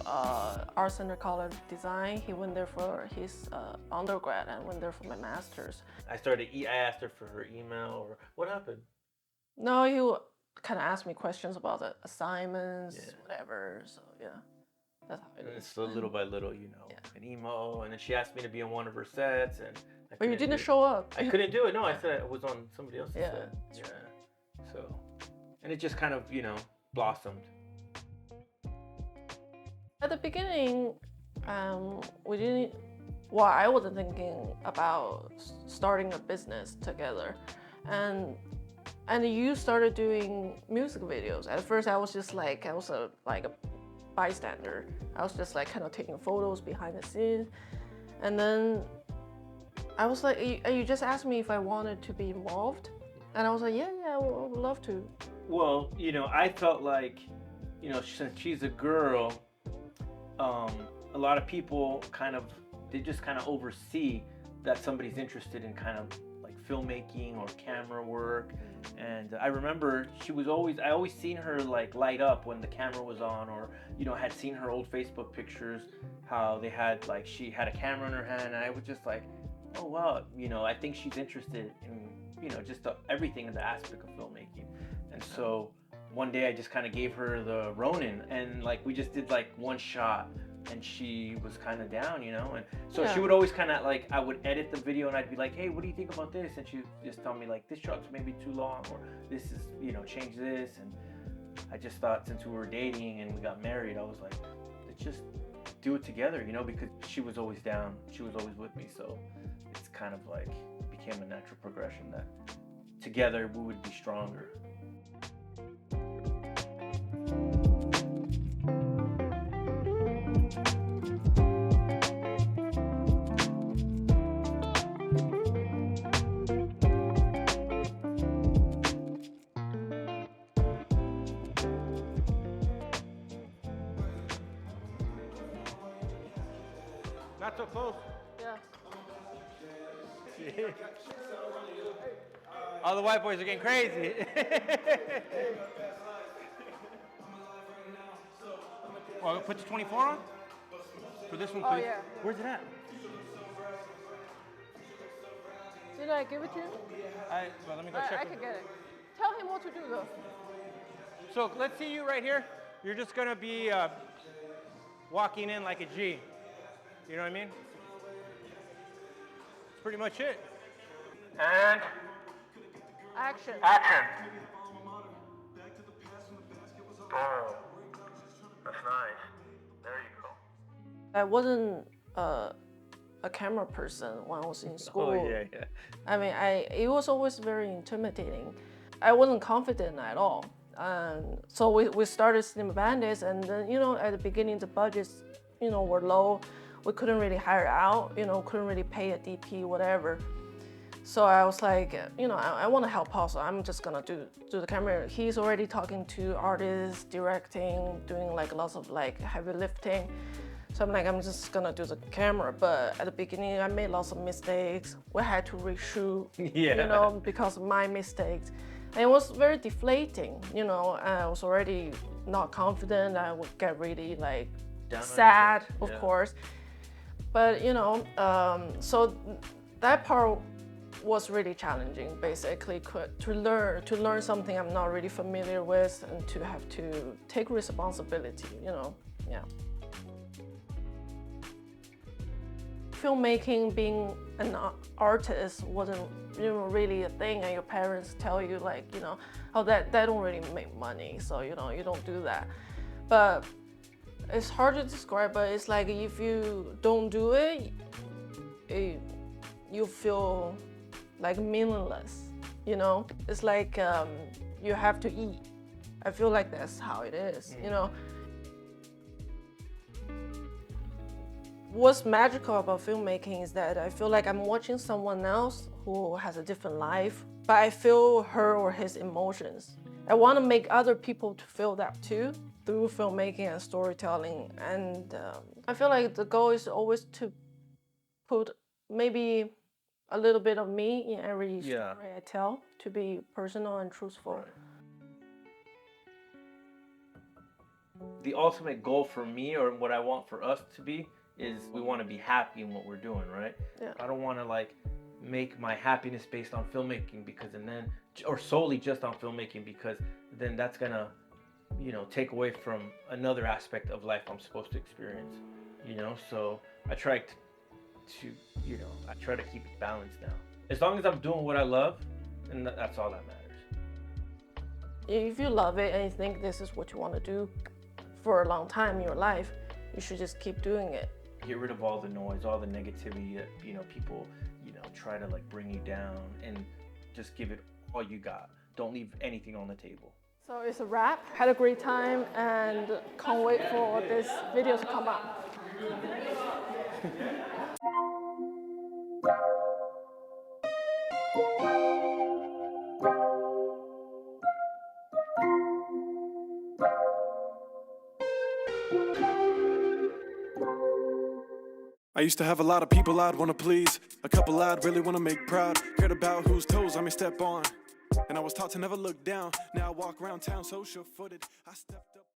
Art Center College of Design. He went there for his undergrad and went there for my master's. I asked her for her email or what happened? No, he kind of asked me questions about the assignments, Yeah. whatever. So yeah, that's how it And is. so little by little, Yeah. an emo, and then she asked me to be on one of her sets, and I But you couldn't do didn't it. show up. I couldn't do it. No, I said I was on somebody else's Yeah, set. that's Yeah. right. So, and it just kind of, blossomed. At the beginning, we didn't. Well, I wasn't thinking about starting a business together, and you started doing music videos. At first, I was just like I was like a bystander. I was just like kind of taking photos behind the scenes, and then I was like, you just asked me if I wanted to be involved, and I was like, yeah, I would love to. Well, I felt like, since she's a girl, a lot of people they just kind of oversee that somebody's interested in kind of like filmmaking or camera work. And I remember I always seen her like light up when the camera was on, or, had seen her old Facebook pictures, how they had like, she had a camera in her hand. And I was just like, oh, wow, I think she's interested in, just everything in the aspect of filmmaking. And so one day I just kind of gave her the Ronin, and like we just did like one shot, and she was kind of down, and so she would always kind of like, I would edit the video and I'd be like, hey, what do you think about this? And she would just tell me like, this shot's maybe too long, or this is, change this. And I just thought, since we were dating and we got married, I was like, let's just do it together, because she was always down, she was always with me. So it's kind of like became a natural progression that together we would be stronger. Not so close. Yeah. All the white boys are getting crazy. Well, put the 24 on for this one, please. Oh yeah. Where's it at? Did I give it to you? Well, let me go I check. can get it. Tell him what to do though. So let's see you right here. You're just gonna be walking in like a G. You know what I mean? That's pretty much it. And Action. action. Oh, that's nice. There you go. I wasn't a camera person when I was in school. Oh, yeah. I mean, it was always very intimidating. I wasn't confident at all. So we started Cinema Bandits, and then, at the beginning the budgets, were low. We couldn't really hire out, couldn't really pay a DP, whatever. So I was like, I want to help out, so I'm just gonna do the camera. He's already talking to artists, directing, doing like lots of like heavy lifting. So I'm like, I'm just gonna do the camera. But at the beginning, I made lots of mistakes. We had to reshoot, Yeah. because of my mistakes. And it was very deflating, I was already not confident. I would get really like Down on sad, yourself. of Yeah. course. But, so that part was really challenging, basically, to learn something I'm not really familiar with, and to have to take responsibility, yeah. Filmmaking, being an artist wasn't, really a thing, and your parents tell you like, oh, that don't really make money, so you don't do that. But it's hard to describe, but it's like if you don't do it, you feel like meaningless, It's like you have to eat. I feel like that's how it is, What's magical about filmmaking is that I feel like I'm watching someone else who has a different life, but I feel her or his emotions. I want to make other people to feel that too, through filmmaking and storytelling. And I feel like the goal is always to put maybe a little bit of me in every story I tell, to be personal and truthful. Right. The ultimate goal for me, or what I want for us to be, is we want to be happy in what we're doing, right? Yeah. I don't want to like make my happiness based on filmmaking, because and then, or solely just on filmmaking, because then that's gonna, you know, take away from another aspect of life I'm supposed to experience, you know. So I try to you know, I try to keep it balanced now. As long as I'm doing what I love, and that's all that matters. If you love it and you think this is what you want to do for a long time in your life, you should just keep doing it. Get rid of all the noise, all the negativity that, you know, people, you know, try to like bring you down, and just give it all you got. Don't leave anything on the table. So it's a wrap. Had a great time and can't wait for this video to come out. I used to have a lot of people I'd want to please, a couple I'd really want to make proud, cared about whose toes I may step on, and I was taught to never look down. Now I walk around town so sure-footed, I stepped up.